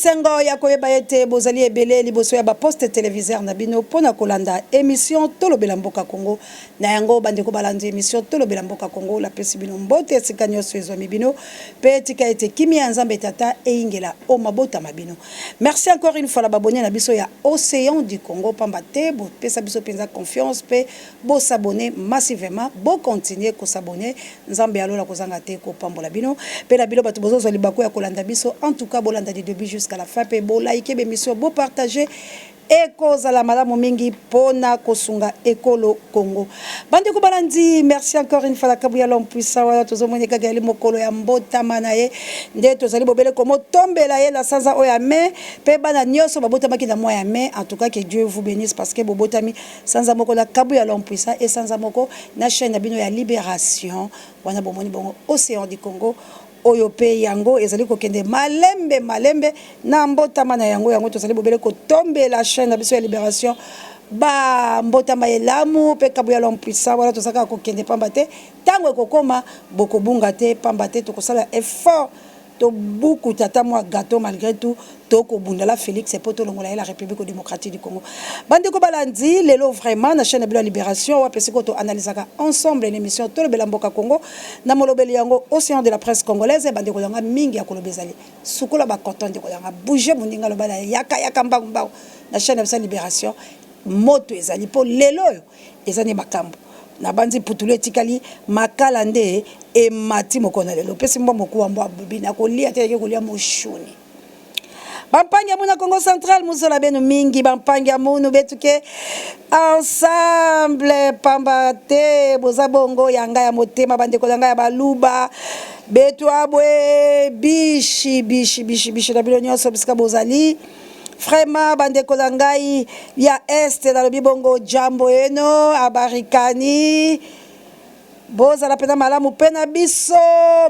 esengo ya koyeba ete bozali ebele liboso ya baposte téléviseur na bino pona kolanda émission tolobela mboka Congo na yango bandeko balandi émission tolobela mboka Congo la pesi bino mbote esika nyonso ezwami bino pe tika ete kimi ya nzambe tata eingela o mabota mabino. Merci encore une fois la babonné na biso ya Océan du Congo pambate bo pesa biso penza confiance pe bo s'abonner massivement bo continuer ko s'abonner nzambe alola kozanga te ko pambola bino pe la bilo bato bozo zo libako ya kolanda biso en tout cas bolanda du début jusqu'à la fin pe bo like be mission bo partager eko zala malamu mingi pona kosunga ekolo Congo bandeko balandi. Merci encore une fois la kabuya l'homme puissant wala tozomoni kaka ali mokolo ya mbota manaye nde tozali bobele komo tombela ye la sanza oya me pe bana nyoso babota maki na moya me. En tout cas que Dieu vous bénisse parce que bobotami sanza moko la kabuya l'homme puissant et sanza moko na chaîne na bino ya Libération wana bomoni bongo Océan du Congo oyo pe yango ezali kokende malembe na mbotama na yango tozali bobele ko tomber la chaîne na biso ya Libération ba mbotama elamu pe kabuya l'homme puissant wala tozaka kokende pambate tango ekokoma bokobunga te pambate tokosala effort to beaucoup tata moi gâteau malgré tout toko bundala Félix et poto longola la République démocratique du Congo bandeko balandi lelo vraiment na chaîne de Libération wa pesi ko to analysaka ensemble l'émission tolobela mboka Congo na molobeli yango Océan de la presse congolaise bandeko yanga mingi ya kolobezali sukola ba content de ko yanga bouger muninga lobala yaka mbangumba na chaîne de Libération moto ezali po lelo ezani makambo na bandi putulu etikali makala nde e mati mokona lelo pesi mbo mokuwa mbo bina kolia teke kolia moshuni bampangi ya muna Congo Central muzola beno mingi bampangi ya munu betuke ensemble pambate boza bongo yanga ya motema bandeko yanga ya baluba betu abwe bishi na bilo nyonso bisika bozali vraiment bandeko langai ya este na lobi bongo jambo eno abarikani boza la pena malamu pena biso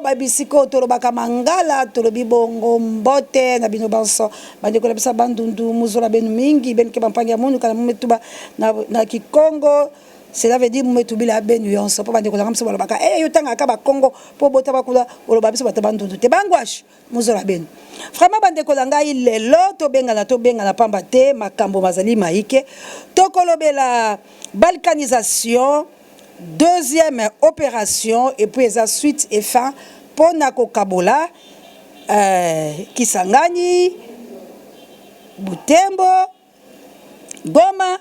babisiko tolobaka mangala tolobi bongo mbote na bino banso bandeko la bisa bandundu muzola benu mingi benke bampangi ya munu kala mumetuba na Kikongo. Cela veut dire mumetubila benu yonso po bandeko langamso balobaka yotanga ka ba Congo po bota bakula oloba biso batabandundu te bangwash muzola benu vraiment bandeko langai lelo to benga na pamba te makambo mazali maike tokolobela balkanisation deuxième opération et puis la suite et fin pour Nako Kabola Kisangani Butembo Goma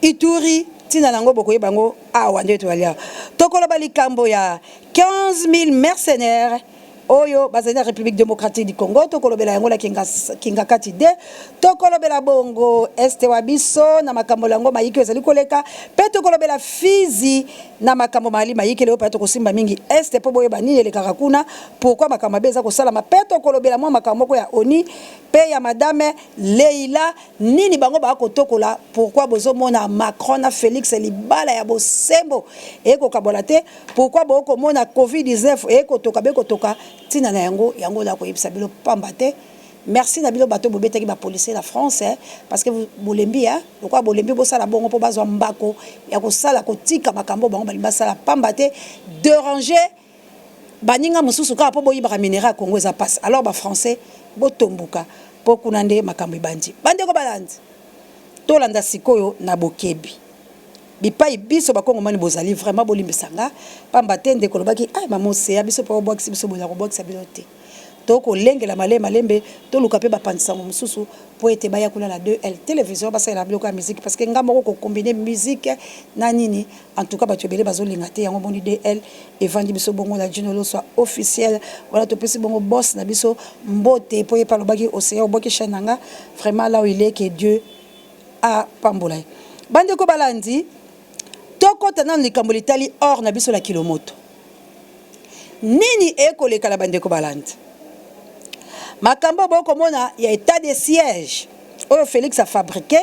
Ituri tina nango bokoye bango awa nde to alia tokoloba likambo ya 15 000 mercenaires oyo bazali na République démocratique du Congo tokolobela yango la kinga kati de tokolobela bongo este wa biso na makambo yango mayike ezali koleka pe tokolobela Fizi na makambo mali mayike leo pa tokosimba mingi este po boye bani elekaka kuna pourquoi makambo beza kosala pe tokolobela mwa makambo ko ya oni pe ya madame Leila nini bango ba ko tokola pourquoi bozomona Macron na Félix libala ya bosembo eko kabola te pourquoi boko mona COVID-19 eko toka be ko toka tina na yango la ko yebisa bilo pambate. Merci na bilo bato bobetaki ba policier la France parce que bolembi pourquoi bolembi bo sala bongo po bazwa mbako ya ko sala ko tika makambo bango balimba sala pambate déranger baninga mususu ka po boyibaka minera Congo za passe alors ba français botombuka po kunande makambo bandi bande ko balandi to landa sikoyo na bokebi bipai biso bakongo mani bozali vraiment bolimbisanga pambate ndeko lobaki ay mamo se biso po box biso bola ko box bilote toko lengela malembe to luka pe bapandisango mususu po ete baya kula la 2L télévision basa la bloka musique parce que ngamoko ko combiner musique na nini en tout cas ba tobele bazolinga te yango boni 2L et vandi biso bongo la jinolo soit officiel voilà to pesi bongo boss na biso mbote po epa lobaki Océan boki chananga vraiment là où il est que Dieu a pambola bande ko balandi toko tana likambo litali or na biso la kilomoto nini ekoleka la bande ko balandi makambo boko mona ya état de siège oyo Félix a fabriqué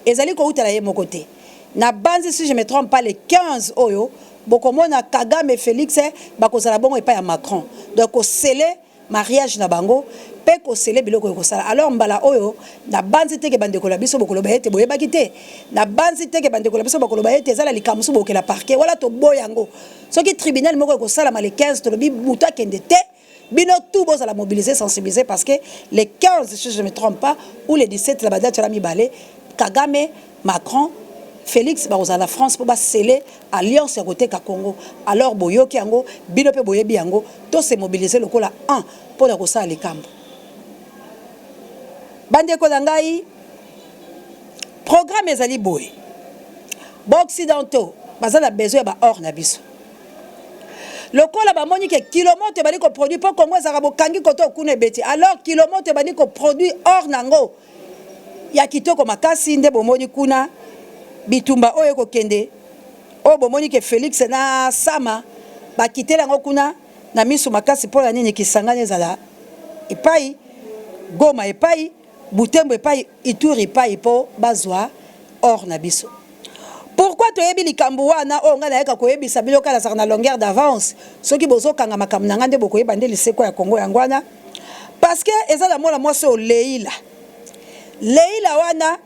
ezali ko utala ye mokote na banzi si je me trompe pas les 15 oyo boko mona Kagame Félix bakozala bongo epa ya Macron donc ko sceller mariage na bango pe ko sceller biloko ko sala alors mbala oyo na banzi teke bandeko la biso bokolo bayete boyebaki te na banzi teke bandeko la biso bokolo bayete ezala likamusu bokela parquet wala to boyango soki tribunal moko ko sala ma les 15 to lobi buta kende te bino tout boss à la mobiliser, sensibiliser parce que les 15, si je ne me trompe pas, ou les 17, la badate la mi-balé, Kagame, Macron, Félix, à la France pour sceller alliance à côté Congo. Alors boyo kiango, bino pe boye biango, tous se mobiliser le cola 1 pour la rosa les camps. Bande kodangai, programme ezali boye. Occidentaux, bazala besoin ba or na biso. Le cola ba moni ke kilomètre bani ko produit pour Congo ezarabo kangi koto kune beti. Alors kilomètre bani ko produit or nango. Ya kitoko makasi nde bomoni kuna bitumba oyo ko kende. O bomoni ke Félix na Sama ba kitela ngo kuna na misu makasi pour la nini kisangane ezala. Epai Goma epai Butembo epai Ituri epai po bazwa or na biso. Pourquoi tu es likambo wana o nga na ko yebisa biloka la na longueur d'avance soki bozo kanga makambo na ngande boko yebande liseko ya Congo yangwana parce que ezala mola moso Leila wana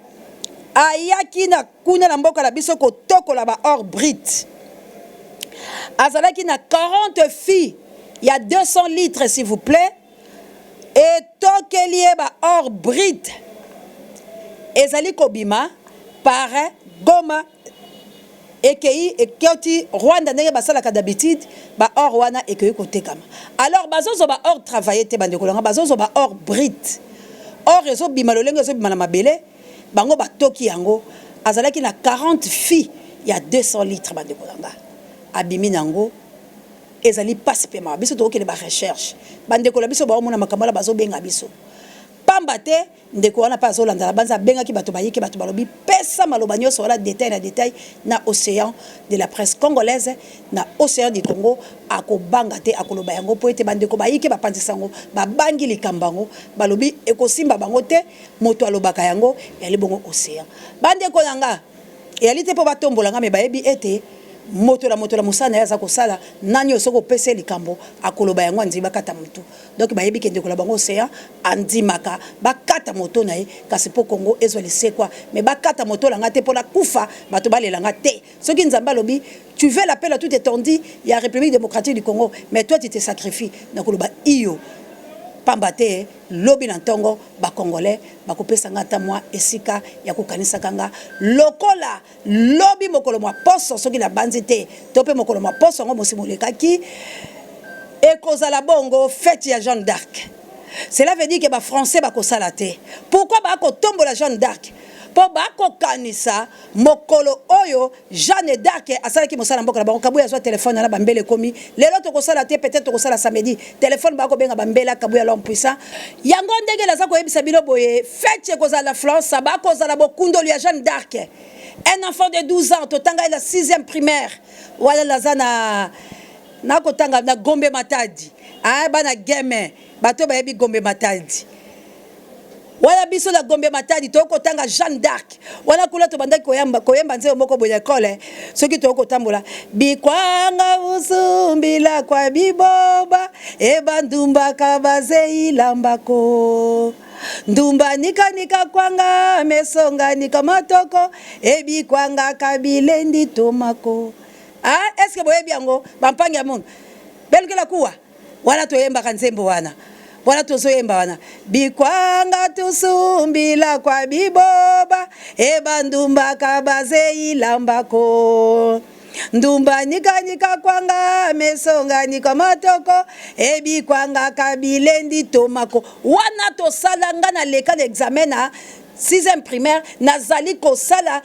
ayaki na kuna na mboka la biso ko tokola ba or brut azalaki na 40 filles il y a 200 litres s'il vous plaît et tokeli ba or brut ezali kobima par Goma ekei ekoti Rwanda ndenge basalaka d'habitude ba or wana ekei kotekama alors bazozo ba or travailler te bande kolanga bazozo ba or brut or ezo bima lolenge ezo bima na mabele bango batoki yango azalaki na 40 filles il y a 200 litres bande kolanga abimi nango ezali passe paiement biso to ba recherche bande kolanga biso ba mona makamala bazo benga biso pambate ndeko wana pa zolanda banza benga ki bato bayiki bato balobi pesa maloba nyonso wala détail na océan de la presse congolaise na océan du Congo akobanga te akoloba yango po ete bandeko bayiki bapandisa yango babangi likambango balobi ekosimba bango te moto alobaka yango yali bongo océan bandeko nanga yali te po batombola nga me bayebi ete moto la musana yaza kosala nani osoko pese likambo akoloba yango andiba kata mutu donc bayebi kende kola bango océan andimaka bakata moto na ye kasi po Congo ezoli sekwa mais bakata moto la ngate pona kufa bato balelanga te soki nzamba lobi tu veux l'appel à tout étendu il y a République démocratique du Congo mais toi tu te sacrifies na koloba iyo pambate lobi na ntongo ba congolais bakopesa ngata mwa esika ya kokanisa kanga lokola lobi mokolo mwa poso soki na banzite tope mokolo mwa poso ngo mosimolekaki ekozala bongo fête ya Jeanne d'Arc. Cela veut dire que ba français bakosala te. Pourquoi bakotombola Jeanne d'Arc? Po bakokanisa mokolo oyo Jeanne d'Arc asalaki mosala mboka na bango kabuya zo téléphone na bambele komi lelo to kosala te peut-être to kosala samedi téléphone bako benga bambela kabuya l'homme puissant yango ndenge la za ko yebisa bino boye fête kozala France bako zala bokundo ya Jeanne d'Arc un enfant de 12 ans totanga la 6e primaire wala la zana na kotanga na Gombe Matadi bana game bato bayebi Gombe Matadi wala biso la Gombe Matadi to kotanga Jeanne d'Arc wala kula to bandaki koyemba nzeo moko boya kole soki to kotambola bikwanga usumbila kwa biboba ebandumba kabaze ilambako ndumba nika kwanga mesonga nika matoko ebikwanga kabilendi tomako est-ce que boyebi yango bampangi ya mundu belkela kuwa wala toyemba kanzembo wana wala tozoyemba wana bikwanga tusumbila kwa biboba ebandumba kabaze ilambako ndumba nika kwanga mesonga nika matoko ebikwanga kabilendi tomako wana tosala nga na leka d'examen na 6e primaire nazali kosala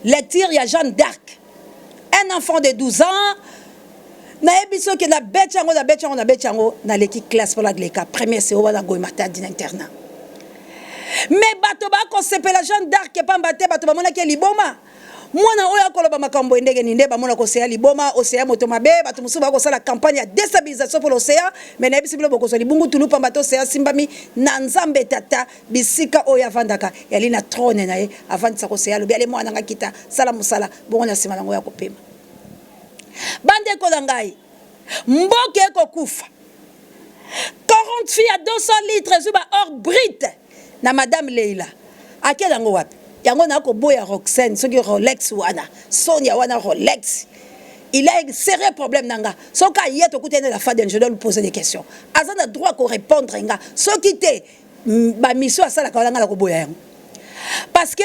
lecture ya Jeanne d'Arc un enfant de 12 ans na ebiso ke na betchango na leki classe pour la gleka premier c'est wana goy matadi na internat mais bato ba ko sepela Jeanne d'Arc pamba te bato ba mona ke liboma mwana oya koloba makambo ndenge ni nde ba mona ko seya liboma océan moto mabe bato musu ba ko sala campagne ya déstabilisation pour l'océan mais na ebiso biloko so libungu tulu pamba to océan simbami na nzambe tata bisika oya vandaka yali na trône na ye avant sa ko seya lobi ale mwana ngakita sala musala bongo na sima nango ya kopema bande ko dangai mboke ko kufa 40 filles à 200 litres zuba or brut na madame Leila akela ngo wapi yango na ko boya Roxane soki Rolex wana Sonia wana Rolex il a un sérieux problème nanga. Son cas hier to koutene la fade, je dois lui poser des questions. Azan a droit qu'on répondre nga. So qui te ba mission asala ka nga la ko boya. Parce que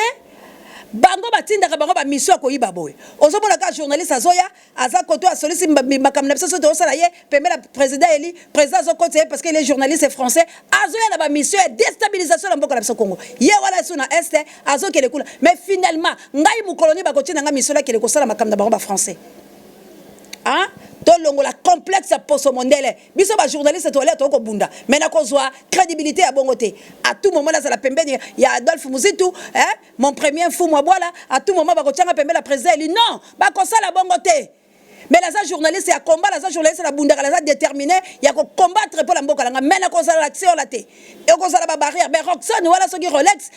bango batinda ka bango ba mission ko yiba boy. Ozo mona ka journaliste azoya aza koto a solisi makamna biso so to sala ye pemela président eli président zo kote parce que les journalistes français azoya na ba mission de déstabilisation na mboka na biso Congo. Ye wala suna este azo kele kula mais finalement ngai mu colonie ba kotina nga mission la kele ko sala makamna bango ba français. Hein? Tolongo la complexe poso mondele. Biso ba journaliste to to ko bunda. Mais na kozwa crédibilité à bongoté. À tout moment là ça la pembeni ya Adolphe Muzitu, hein? Mon premier fou moi voilà, à tout moment ba ko tianga pembe la président il non, ba ko sala bongoté. Mais la journaliste ya combat la journaliste la bunda la déterminé, ya ko combattre pour la mboka la mais na ko sala l'action la té. Et ko sala ba barrière, ben Roxane voilà ce qui Rolex,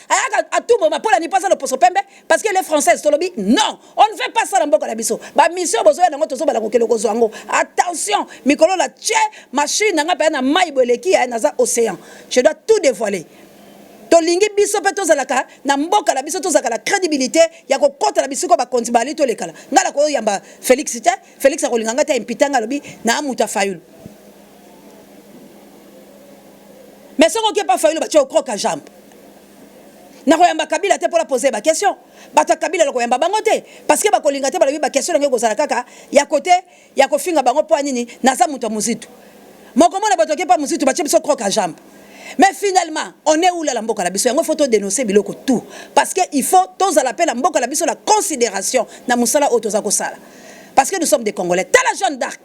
à tout moment pour la ni pas ça le poso pembe parce que les français tolobi non, on ne fait pas ça la mboka la biso. Ba mission bozo na ngoto so ba la ko kelo ko zwango. Attention, mikolo la tche machine nga pa na mai boleki ya na za océan. Je dois tout dévoiler. Tolingi biso pe tozalaka na mboka la biso tozaka la crédibilité ya ko kota la biso ko ba kontibali to lekala ngala ko yamba Félix akolinga ngata impitanga lobi na amuta fayulu mais soko ki pas fayulu ba tio croque à jambe na ko yamba Kabila te pour la poser ba question bata Kabila lo ko yamba bango te parce que ba kolinga te ba lobi ba question ngeko zala kaka ya côté ya ko finga bango po nini na sa muta muzitu moko mona bato ki pas muzitu ba tio biso croque à jambe. Mais finalement, on est où là la mboka la biso? Il faut dénoncer biloko tout parce que il faut tous à l'appel la mboka la biso la considération na musala otoza ko sala. Parce que nous sommes des Congolais. T'as la Jeanne d'Arc.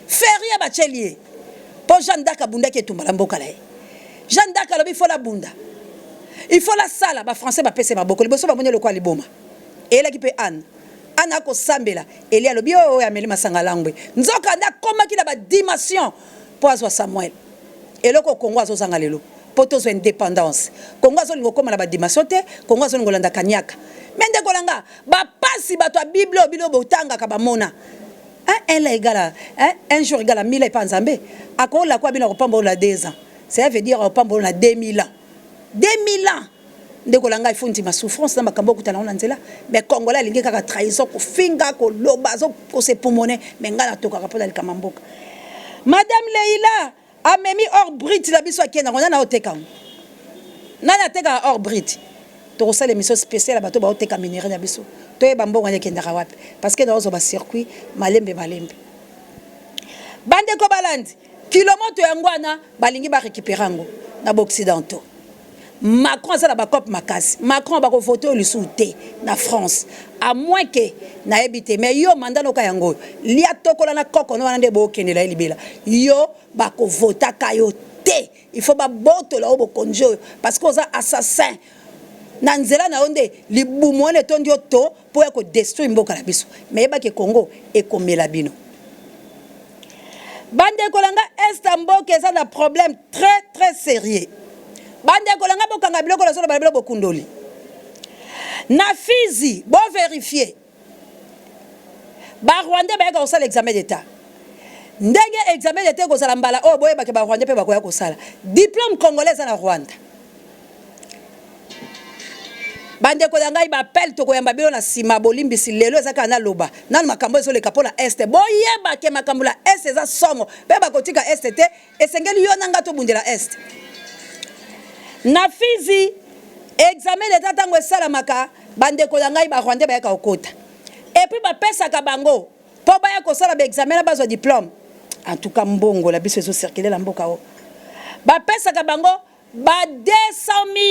Feria bachelier. Pour Jeanne d'Arc abunda qui tumba la mboka la. Jeanne d'Arc il faut la bunda. Il faut la sala ba français ba pese ba boko liboso ba monye le kwa liboma. Et là qui peut Anne. Anne ko sambela. Eli alobi o ya meli masanga langwe. Nzoka nda koma ki na ba dimension pour azwa Samuel. Et le Congo a son lelo pour toute indépendance. Congo a son comme la dimension te, Congo a son ngolanda kanyaka. Mende kolanga ba pasi ba to Bible bilo botanga ka ba mona. Un la égale un jour égale à 1000 et pas nzambe. Ako la kwa bino ko pambo la 2 ans. Ça veut dire pambo na 2000 ans. 2000 ans. Ndekolanga ifundi ma souffrance na makambo kutana na nzela. Mais Congolais lingi kaka trahison ko finga ko loba zo ko se pomone mais ngana to ka pona likamamboka. Madame Leila a memi hors Brit la biso akena on na oteka nana teka hors Brit to ça l'émission spéciale bato ba oteka minéré na biso to e bambongo ya kenda wapi parce que dans ba circuit malembe bande ko balandi kilomoto yangwana balingi ba récupérer ngo na occidentaux. Macron ça la ba cop makasi Macron ba ko voter le souté na France à moins que na ebité mais yo mandat no kayango lia tokola na koko no ande bo kende la libela yo ba ko vota kayo te il faut ba boto la obo konjo parce que ça assassin na nzela na onde libumone tondio to pour ko détruire mboka la biso mais ba ke Congo e komela bino bande kolanga estambo que ça un problème très très sérieux. Bande kolanga bokanga biloko la solo balabelo bokundoli. Na Fizi, bon vérifier. Ba Rwanda ba ka osala examen d'état. Ndenge examen d'état ko sala mbala o boye ba ke ba Rwanda pe ba ko ya ko sala. Diplôme congolais na Rwanda. Bande kolanga ba appel to ko yamba bilo na sima bolimbi si lelo ezaka na loba. Nanu makambo ezo le kapo na este. Boye ba ke makambo la este eza songo. Pe ba kotika este te esengeli yo nanga to bundela este. Na Fizi examen d'état tango esalamaka bande ko ngai ba Rwanda ba ka okota et puis ba pesa ka bango po ba ya ko sala ba examen na bazo diplôme en tout cas mbongo la biso zo circuler la mboka o ba pesa ka bango ba 200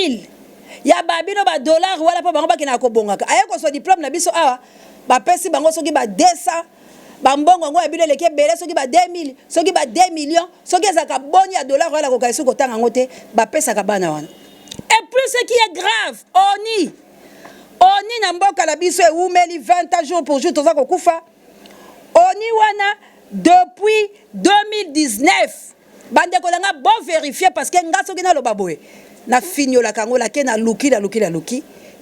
000 ya ba bino ba dollar wala po bango ba kina ko bongaka aye ko so diplôme na biso awa ba pesi bango soki ba 200 ba mbongo ngo ya bino leke bele soki ba 2000 soki ba 2 millions soki ezaka boni ya dollar wala ko ka isu ko tanga ngote ba pesa ka bana wana. Et plus ce qui est grave, Oni na mboka la biso e umeli 20 jours pour jour toza ko kufa. Oni wana depuis 2019. Bande ko langa bon vérifier parce que ngaso kina lo baboye. Na finyo la kango la ke na luki.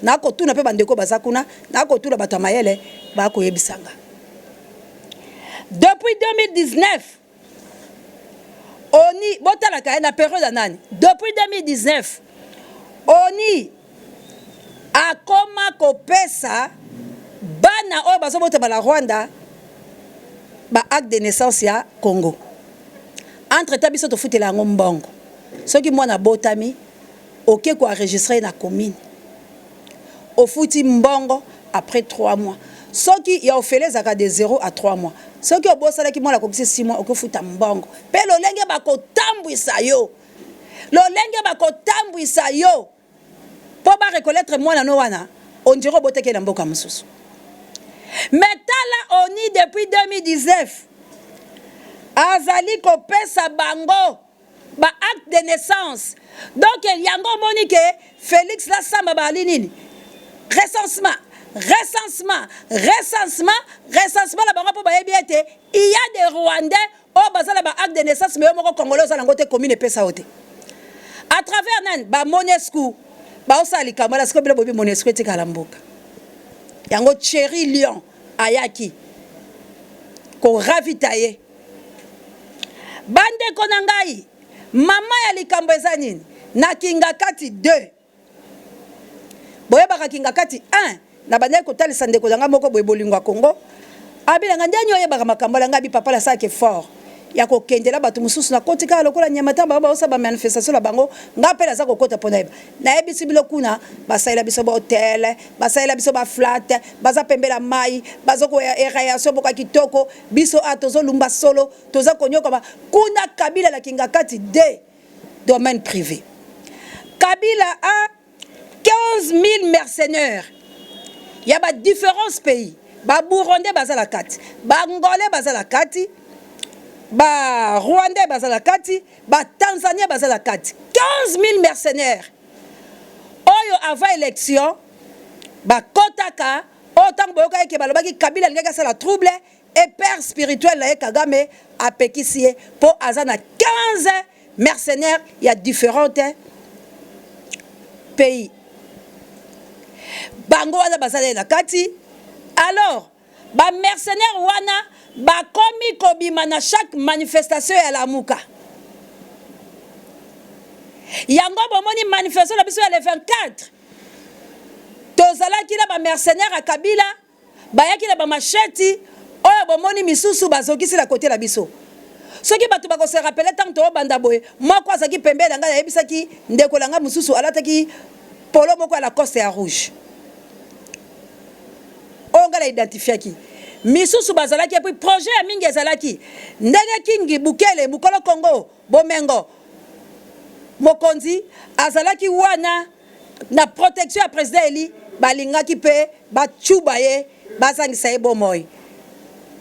Na ko tuna pe bande ko bazakuna, na ko tuna bato mayele ba ko yebisanga. Depuis 2019 Oni botala ka na période anani. Depuis 2019 Oni a koma kopesa bana o bazo bota bala Rwanda ba acte de naissance ya Congo. Entre temps biso to futela yango mbongo. Soki mwana botami OK ko enregistrer na commune. Au futi mbongo après 3 mois. Soki ya ofele zaka de 0 à 3 mois. Soki obosala ki mwana komisi 6 mois okofuta mbongo. Pe lolenge bakotambwisa yo. Lolenge bakotambwisa yo. Po ba reconnaître mwana no wana, on dirait boteke na mboka mususu. Mais tala oni depuis 2019. Azali ko pesa bango ba acte de naissance. Donc yango monique Félix la samba ba linini. Recensement la bango po ba yebiete, il y a des Rwandais au bazala ba acte de naissance mais moko congolais za ngote commune pesa ote. À travers nan ba Monesco ba osali kamala siko bila bobi Monesco tika la mboka. Yango Thierry Lion ayaki ko ravitailler bande konangai mama ya likambo eza nini na Kingakati 2 boye baka Kingakati 1 na bande ko talisa ndeko zanga moko boye bolingwa Congo abila ngandani oye baka makambo la ngabi papa la sake fort ya ko kendela batu mususu na kotika lokola nyamata ba osa ba manifestation la bango ngapela za kokota pona na ebisi bilo kuna basaila biso ba hotel basaila biso ba flat baza pembela mai bazo ko réaction boka kitoko biso atozo lumba solo toza konyoka ba kuna Kabila la Kingakati de domaine privé. Kabila a 15 000 mercenaires. Il y a différents pays. Ba Burundais bazala kati, ba Angolais bazala kati, ba Rwandais bazala kati, ba Tanzania bazala kati. 15 000 mercenaires. Oyo avant élection, ba kotaka, autant boyoka ke balobaki Kabila ngeka sala trouble et père spirituel la Kagame a pekisie pour azana 15 mercenaires, il y a différents pays. Bango wana bazala na kati. Alors, ba mercenaires wana ba komi kobima na chaque manifestation ya la muka. Yango bomoni manifestation la biso ya le 24. Tozala kila ba mercenaires a Kabila, ba yaki na ba macheti, oyo bomoni misusu bazokisi la côté la biso. Soki batu bako se rappeler tant to banda boye, moko azaki pembe na nga yebisaki ndeko langa mususu alataki polo moko à la coste ya rouge. On va l'identifier qui. Misusu bazalaki et puis projet ya mingi ezalaki. Ndenge Kingi Bukele Mukolo Congo Bomengo Mokonzi azalaki wana na protection ya président Eli balingaki pe ba chubaye bazangisa bomoy.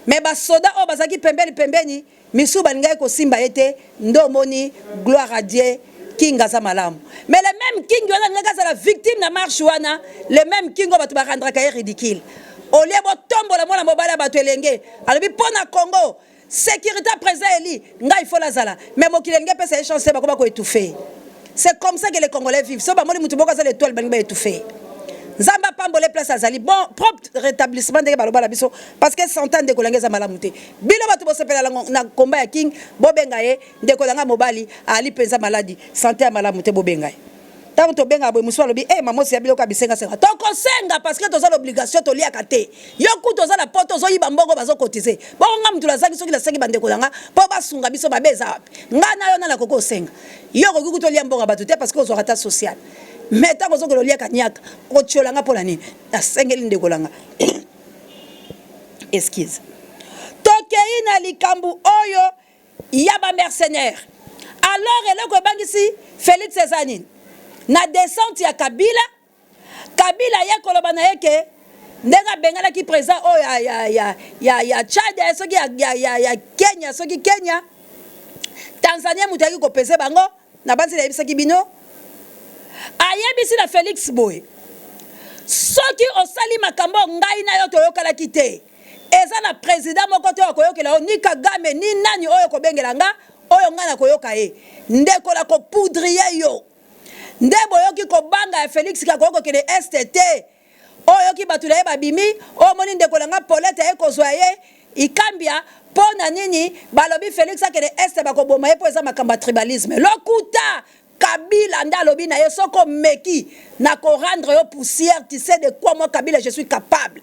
Mais ba soda o bazaki pembeni misu balingaki ko simba ete ndomoni gloire à Dieu King aza malamu. Mais le même King wana ngaka la victime na marche wana, le même King ba ba rendre ka ridicule. Au lieu de tomber la mona mobala batelenge alobi pona Congo sécurité président Eli nga il faut la zala mais mo kilenge pesa chance ba ko étouffer. C'est comme ça que les Congolais vivent. So ba moni mutu boka za l'étoile ba étouffer. Nzamba pambole place azali bon propre rétablissement de baloba la biso parce que s'entend de kolanga za malamu te. Bilo batu bo sepela na combat ya King bobenga ye ndeko langa mobali ali penza maladie santé ya malamu te bobenga. Tant to benga boy muswa lobi maman si abilo ka bisenga senga to ko senga parce que to za l'obligation to lia kate yo ku to za la poto zo yiba mbongo bazo cotiser bon nga mutula zangi soki la sengi bande ko langa po basunga biso babeza nga na yo na la koko senga yo ko ku to lia mbongo batu te parce que zo rata social mais tant ko lo lia kanyaka ko tcholanga pour la nini na sengeli ndeko langa excuse to keina likambu oyo yaba mercenaire alors eloko bangisi Félix Cézanine na descente ya Kabila ya koloba na yeke ndega bengala ki président o ya Tchad soki ya Kenya soki Kenya Tanzania mutaki ko pese bango na banzi la bisaki bino ayebisi na Félix Boy soki osali makambo ngai na yo toyokala kite eza na président moko to koyokela ni Kagame ni nani oyo ko bengela nga oyo ngana koyoka e ndeko la ko poudrier yo ndebo yoki ko banga ya Félix kakoko kele STT oyoki batula ye babimi o moni ndeko langa Paulette e kozwaye ikambia pona nini balobi Félix akele ST bakoboma ye po eza makamba tribalisme lokuta Kabila ndalobi na ye soko meki na ko rendre yo poussière tu sais de quoi moi Kabila je suis capable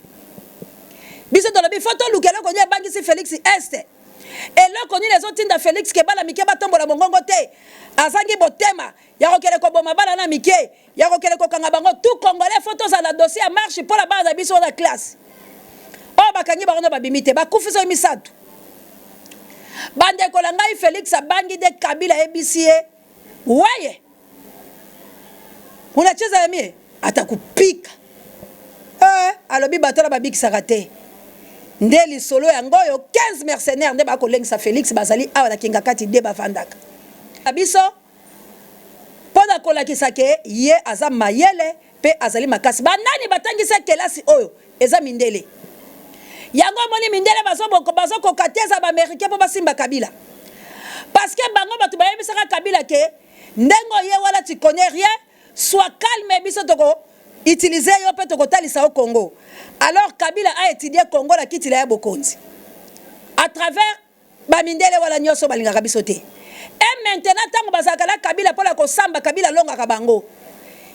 biso tolobi photo lukelo ko nya bangi si Félix Este et là koni les autres de Félix ke bala mike batombola mongongo te azangi botema ya kokele ko boma bala na mike ya kokele ko kanga bango tout congolais photos à la dossier à marche pour la base biso na classe oh bakangi bango babimite bakufiso misatu bande ko la ngai Félix abangi de Kabila ebisie waye unacheza ya mie atakupika alobi batola babikisaka te nde lisolo yango yo 15 mercenaires nde bakolengisa Félix bazali awa na kinga kati de bafandaka biso pona kolakisa ke ye aza mayele pe azali makasi banani batangisa kelasi oyo eza mindele yango moni mindele bazo kokateza ba américain po basimba Kabila parce que bango batu bayebisaka Kabila ke ndengo ye wala tu connais rien sois calme biso toko utiliser yo pe toko talisa au Congo. Alors Kabila a étudié Congo la kitila ya bokonzi à travers bamindele wala nyoso balingaka biso te. Et maintenant tango bazaka la Kabila pola ko samba Kabila longa ka bango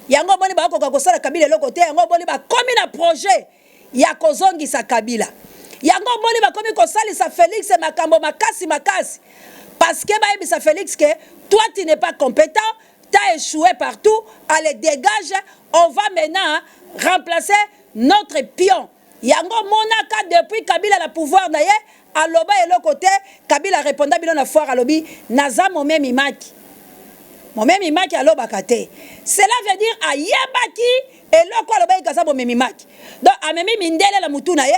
yango boni ba ko sala Kabila loko te yango boni ba komi na projet ya kozongisa Kabila yango boni ba komi ko salisa Félix makambo makasi parce que ba ebisa Félix que toi tu n'es pas compétent, tu as échoué partout, allez dégage, on va maintenant remplacer notre pion. Yango monaka depuis Kabila la pouvoir na ye aloba et le côté Kabila répondait bilo na foire alobi naza mo même imaki aloba kate. Cela veut dire ayebaki et le ko aloba ikaza mo même imaki. Donc amemi mindele la mutu na ye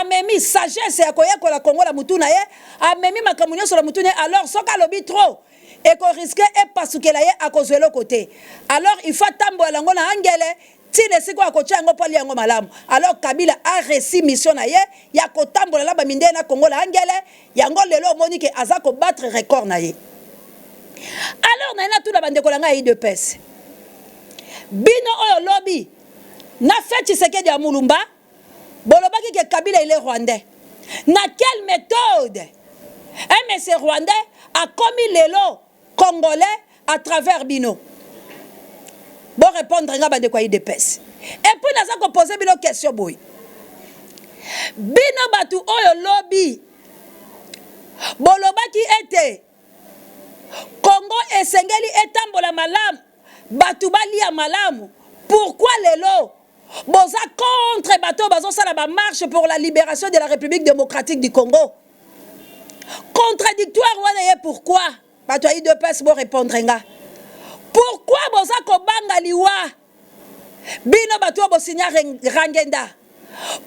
amemi sagesse ya koya ko la Congo la mutu na ye amemi makamunyo sur la mutu na alors soka alobi trop et qu'on risque et parce que la ye à cause de l'autre côté. Alors il faut tambola lango na angele tine siko akocha ngo pali yango malamu. Alors Kabila a reçu mission na ye ya ko tambola la ba minde na Congo la angele yango lelo moni ke azako battre record na ye. Alors na ina tout la bande ko langa yi de pes. Bino oyo lobby na fait Tshisekedi ya Mulumba bolobaki ke Kabila il est rwandais. Na quelle méthode un monsieur rwandais a commis l'élo congolais à travers Bino. Bon répondre nga bande kwa IDPS. Et puis naza ko poser bino question boy. Bino batu oyo lobby. Bolobaki ete Congo esengeli etambola malamu. Batu balia malamu. Pourquoi l'élo boza contre bato bazo sala ba marche pour la libération de la République démocratique du Congo? Contradictoire wana ye pourquoi bato ayi de pes bo répondre nga pourquoi boza ko banga liwa bino bato bo signa rangenda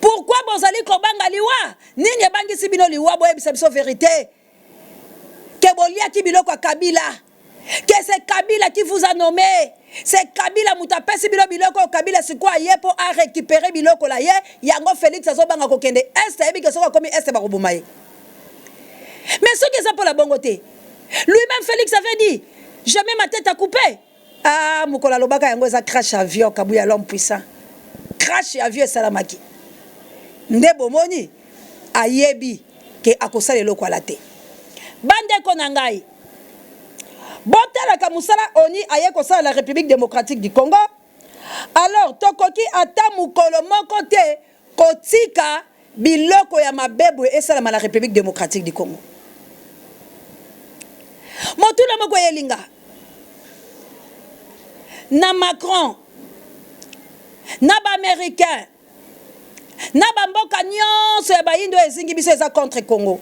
pourquoi bozali ko banga liwa nini bangisi bino liwa bo ebisa biso vérité ke bolia ki biloko Kabila que c'est Kabila qui vous a nommé c'est Kabila mutapesi bino biloko Kabila sikwa ye po a récupérer biloko la ye yango Félix azo banga ko kende est ebi ke soko komi est ba ko bumaye. Mais ce qui est ça pour la bongoté. Lui-même, Félix avait dit, je mets ma tête à couper. Ah, Mukola Lobaka yango za crash avion kabuya l'homme puissant. Crash avion salamaki. Ndebo moni ayebi ke akosala loko alate. Bande konangai. Botala kamusala oni aye kosala la République démocratique du Congo. Alors tokoki ata mukolo moko te kotika biloko ya mabebo esala la République démocratique du Congo. Motula moko yelinga na Macron na ba américain na ba mboka nyonso ya bayindo ezingi biso eza contre Congo.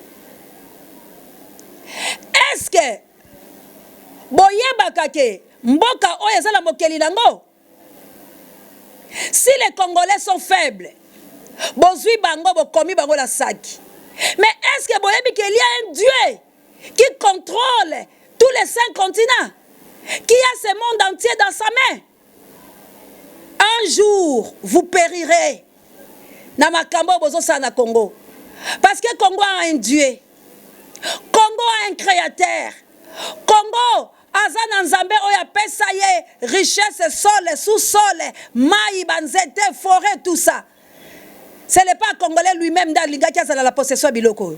Est-ce que boyebaka ke mboka oyo ezala mokeli nango si les Congolais sont faibles bozui bango bokomi bango la saki. Mais est-ce que boyebi qu'il y a un Dieu qui contrôle tous les 5 continents, qui a ce monde entier dans sa main? Un jour, vous périrez. Na makambo bozo sa na Congo. Parce que Congo a un Dieu. Congo a un créateur. Congo azana nzambe oya pesa ye richesse sol, sous-sol, maï, banzete, forêt, tout ça. Ce n'est pas un Congolais lui-même dans la possession biloko.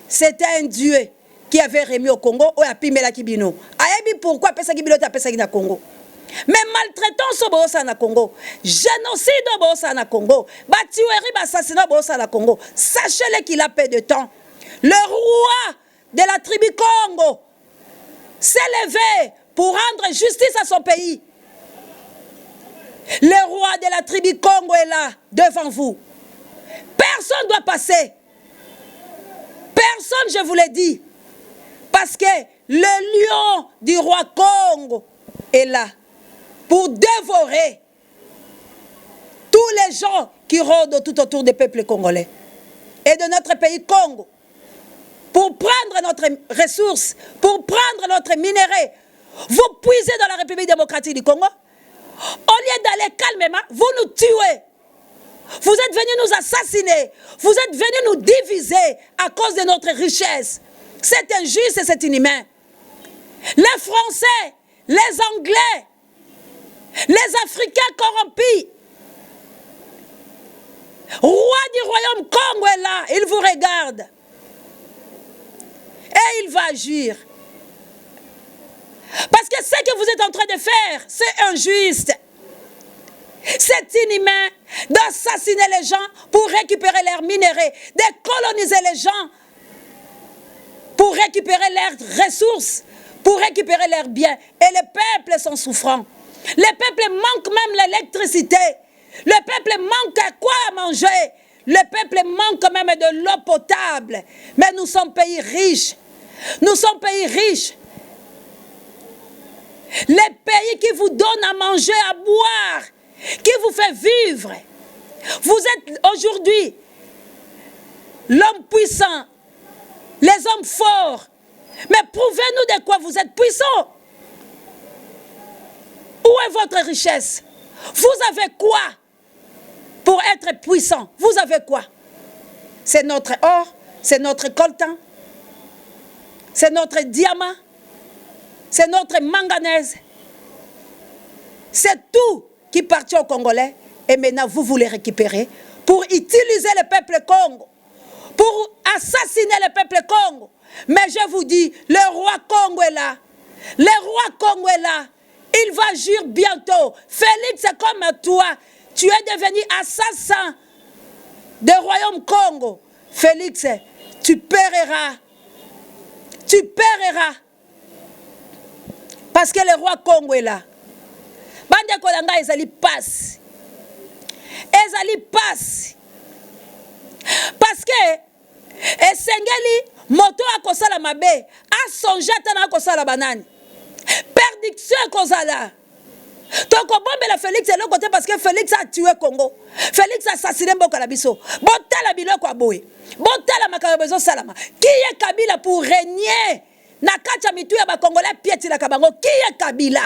C'était un Dieu qui avait remis au Congo ou a pimé la kibino. Ayebi pourquoi pesa kibilo ta pesa na Congo. Mais maltraitance au na Congo, génocide au na Congo, tuerie, assassinat au na Congo. Sachez-le qu'il a peu de temps. Le roi de la tribu Congo s'est levé pour rendre justice à son pays. Le roi de la tribu Congo est là, devant vous. Personne ne doit passer. Personne, je vous l'ai dit. Parce que le lion du roi Congo est là pour dévorer tous les gens qui rôdent tout autour des peuples congolais et de notre pays Congo. Pour prendre notre ressource, pour prendre notre minerai. Vous puisez dans la République démocratique du Congo. Au lieu d'aller calmement, vous nous tuez. Vous êtes venus nous assassiner. Vous êtes venus nous diviser à cause de notre richesse. C'est injuste et c'est inhumain. Les Français, les Anglais, les Africains corrompus. Roi du royaume Congo est là. Il vous regarde. Et il va agir. Parce que ce que vous êtes en train de faire, c'est injuste. C'est inhumain d'assassiner les gens pour récupérer leurs minéraux, de coloniser les gens pour récupérer leurs ressources, pour récupérer leurs biens. Et les peuples sont souffrants. Les peuples manquent même l'électricité. Le peuple manque à quoi manger. Le peuple manque même de l'eau potable. Mais nous sommes pays riches. Nous sommes pays riches. Les pays qui vous donnent à manger, à boire, qui vous fait vivre. Vous êtes aujourd'hui l'homme puissant, les hommes forts. Mais prouvez-nous de quoi vous êtes puissants. Où est votre richesse? Vous avez quoi pour être puissant? Vous avez quoi? C'est notre or, c'est notre coltan, c'est notre diamant, c'est notre manganèse. C'est tout qui partit aux Congolais et maintenant vous voulez récupérer pour utiliser le peuple Congo, pour assassiner le peuple Congo. Mais je vous dis, le roi Congo est là. Le roi Congo est là. Il va agir bientôt. Félix, c'est comme toi. Tu es devenu assassin du royaume Congo. Félix, tu périras. Tu périras. Parce que le roi Congo est là. Bande Kolanga, ezali passe. Ezali passe. Parce que esengeli moto akosala mabe, a sonja tana akosala banani. Perdiction kozala. Donc bombe la Félix est le côté parce que Félix a tué Congo. Félix a assassiné Mboka la biso. Botala biloko aboye. Botala makabezo salama. Qui est Kabila pour régner? Na kacha mitu ya ba Congolais pieti la kabango. Qui est Kabila?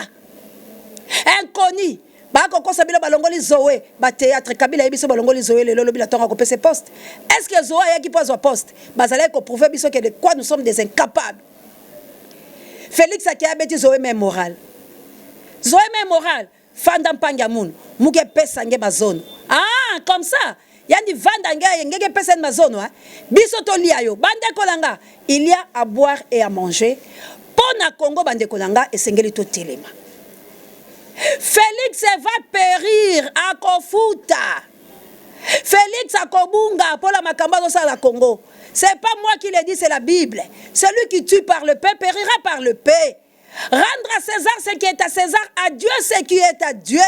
Inconnu. Bako kosa bila balongoli Zoé, ba théâtre Kabila biso balongoli Zoé le lolo bila tonga ko pese poste. Est-ce que Zoé a qui pose au poste? Bazale ko prouver biso que de quoi nous sommes des incapables. Félix a qui a bêti Zoé même moral. Zoé même moral. Fanda mpanga moun. Muke pesa nge bazone. Ah, comme ça. Yandi vanda nge pesa ma zone. Biso to liayo. Bande kolanga. Il y a à boire et à manger. Pona Congo bande kolanga et sengeli to telema. Félix va périr à Kofuta. Félix a Kobunga pour la Makamba dans la Congo. C'est pas moi qui l'ai dit, c'est la Bible. Celui qui tue par le paix périra par le paix. Rendre à César ce qui est à César, à Dieu ce qui est à Dieu.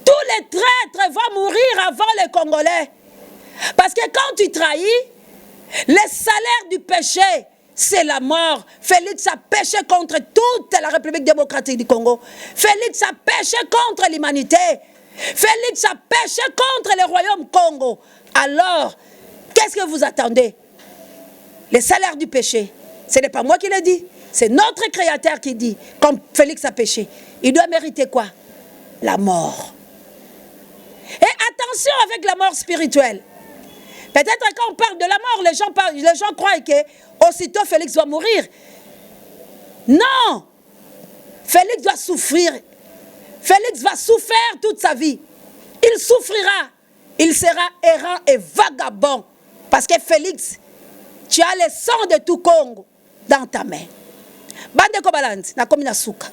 Tous les traîtres vont mourir avant les Congolais. Parce que quand tu trahis, le salaire du péché, c'est la mort. Félix a péché contre toute la République démocratique du Congo. Félix a péché contre l'humanité. Félix a péché contre le royaume Congo. Alors, qu'est-ce que vous attendez? Le salaire du péché, ce n'est pas moi qui le dis. C'est notre Créateur qui dit, comme Félix a péché, il doit mériter quoi? La mort. Et attention avec la mort spirituelle. Peut-être quand on parle de la mort, les gens croient que aussitôt Félix doit mourir. Non! Félix doit souffrir. Félix va souffrir toute sa vie. Il souffrira. Il sera errant et vagabond. Parce que Félix, tu as le sang de tout Congo dans ta main. Bande Kobalandi, na komi na suka.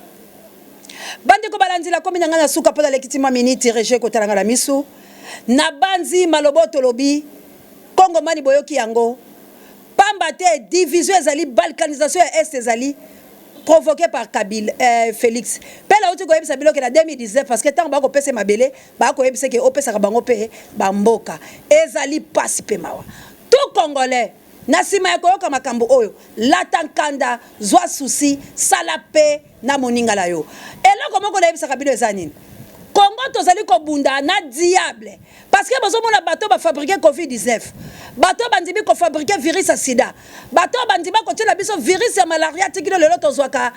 bande ko balanzila komi na ngana suka pola lekitima miniti reje ko talanga la misu na banzi maloboto lobi Congo mani boyoki yango pamba te division ezali balkanisation ya est ezali provoqué par Kabila Félix pela uti ko yebisa biloke na 2019 parce que tant ba ko pese mabele ba ko yebisa ke opesa ka bango pe ba mboka ezali pasi pe mawa tout congolais na sima ya koyoka makambo oyo latankanda zwa susi sala pe na moninga la yo eloko moko na yebisa kabilo eza nini Congo tozali ko bunda na diable parce que bozo mona bateau ba fabriquer Covid-19 bateau bandimi ko fabriquer virus ya sida bateau bandima ko tela biso virus ya malaria tikilo lelo tozwaka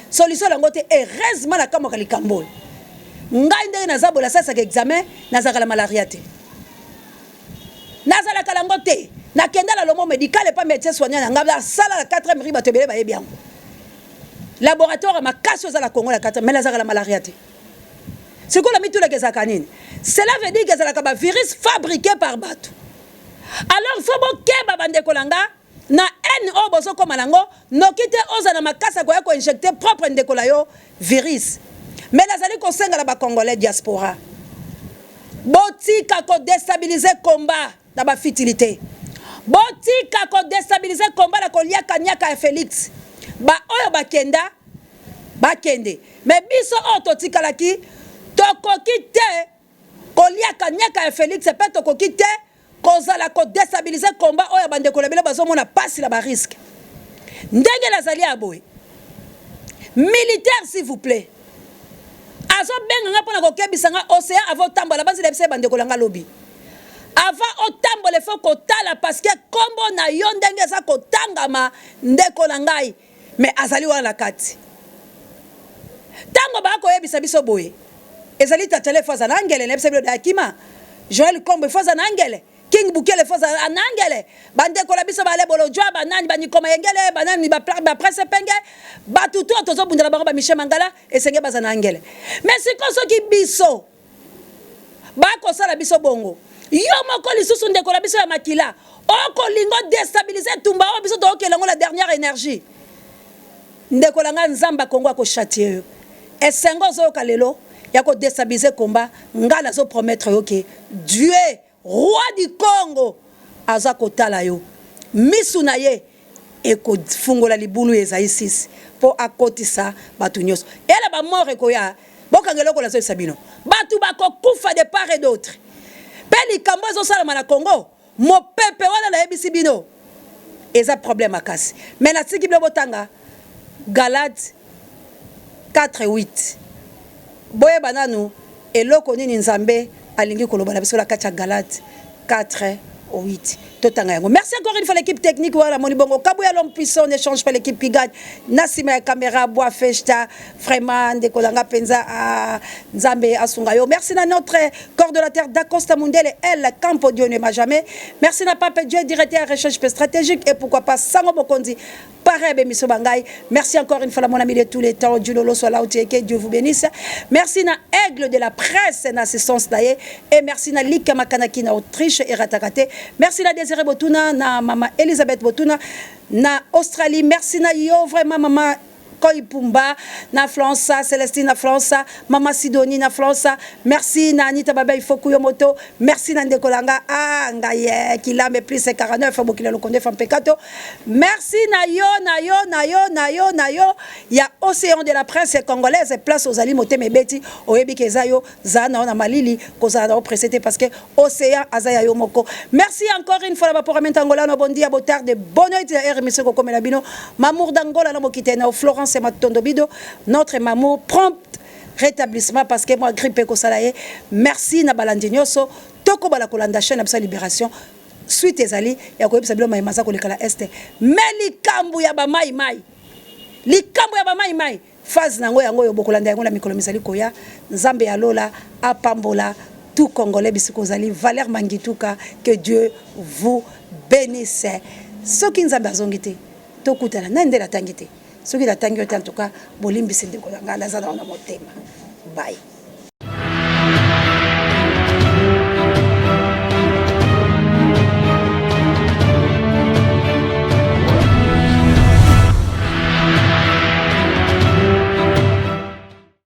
solution lango te heureusement na kamo kalikambo ngai ndenge nazabola sasa ke examen nazaka la malaria te nazala kalango te na kenda la lomo médical et pas médecin soignant nga la sala la 4e riba to bele ba yebi yango laboratoire ma kaso za la Congo la 4e mais nazaka la malaria te c'est quoi la mitula ke za kanini cela veut dire que c'est la virus fabriqué par bateau alors il faut bo keba bande kolanga na n o boso ko malango nokite oza na makasa ko ya ko injecter propre ndekola yo virus mais nazali ko senga la ba congolais diaspora botika ko déstabiliser combat na ba futilité botika ko déstabiliser combat la ko liaka nyaka ya Félix ba oyo bakenda bakende mais biso ototika laki tokoki te ko liaka nyaka ya Félix pe tokoki te kozala ko déstabiliser combat oyo bande ko lebele bazo mona passe la ba risque ndenge nazali aboy militaire s'il vous plaît azo benga nga pona ko kebisanga océan avant tambola banzi lebise bande ko langa lobi avant otambo le faut kotala parce que kombo na yo ndenge za kotangama ndeko na ngai mais azali wana kati tango ba ko yebisa biso boye ezali tatele faza na ngele na biso da kima Joël Kombo faza na ngele King Bukele faza na ngele bande ko la biso ba le bolo joa banani bani koma ngele banani ba presse penge ba tutu tozo bundela ba Michel Mangala esenge baza na ngele mais siko soki biso ba ko sala biso bongo yo moko lisusu ndeko la biso ya makila oko lingo déstabiliser tumba o biso to okelango la dernière énergie ndeko la nga nzamba Kongo ko châtier esengo zo kalelo ya ko déstabiliser combat ngala zo promettre yo ke Dieu roi du Congo aza kotala yo misu na ye e ko fungola libulu ezaisis po akotisa batu nyos ela ba mort ko ya bokangelo ko la zo sabino batu ba ko kufa de part et d'autre peli kambo zo sala na Congo mo pepe wana na yebisi bino eza problème akasi mais na tiki blo botanga Galate 4:8 boye bananu eloko nini nzambe alingi koloba na biso la kacha Galate 4:8 totanga yango. Merci encore une fois l'équipe technique voilà moni bongo kabuya l'homme puissant ne change pas l'équipe qui gagne nasima ya caméra bois festa vraiment ndekolanga penza a nzambe asungayo. Merci à notre coordonnateur d'Acosta Mundele elle Campo Dieu ne m'a jamais. Merci à Pape Dieu directeur recherche stratégique et pourquoi pas Sango Bokondi Parebe Miso Bangai. Merci encore une fois mon ami de tous les temps Dieu Lolo soit là où tu es que Dieu vous bénisse. Merci à Aigle de la presse na assistance daye et merci à Lika Makanaki na Autriche et Ratakate. Merci à Désiré Botuna na maman Elisabeth Botuna na Australie. Merci na yo vraiment maman Koipumba na France, Célestine na France, maman Sidonie na France. Merci na Anita Baba Ifokuyo Moto. Merci na Ndekolanga ngaye kila me plus 49 bokila lo konde fam pekato. Merci na yo ya Océan de la presse congolaise place aux ali moté mebeti oyebi kezayo zana na malili kozana o précédé parce que Océan azaya yo moko. Merci encore une fois pour Angola no bondi à botard de bonheur de RMC ko komela bino mamour d'Angola na mokite na Florence et Matondo Bido notre mamour prompt rétablissement parce que moi grippe ko salaye. Merci na balandinyoso toko bala kolanda chaîne na libération suite ezali ya ko yebisa bilo mai masa ko lekala este mais likambu ya ba mai likambu ya ba mai phase nango yango yo bokolanda yango na mikolo misali koya nzambe ya lola apambola tout congolais bisiko zali Valère Mangituka que Dieu vous bénisse soki nzambe azongite tokutana na ndela tangite soki la tangite en tout cas bolimbisi ndeko ngala za na motema bye.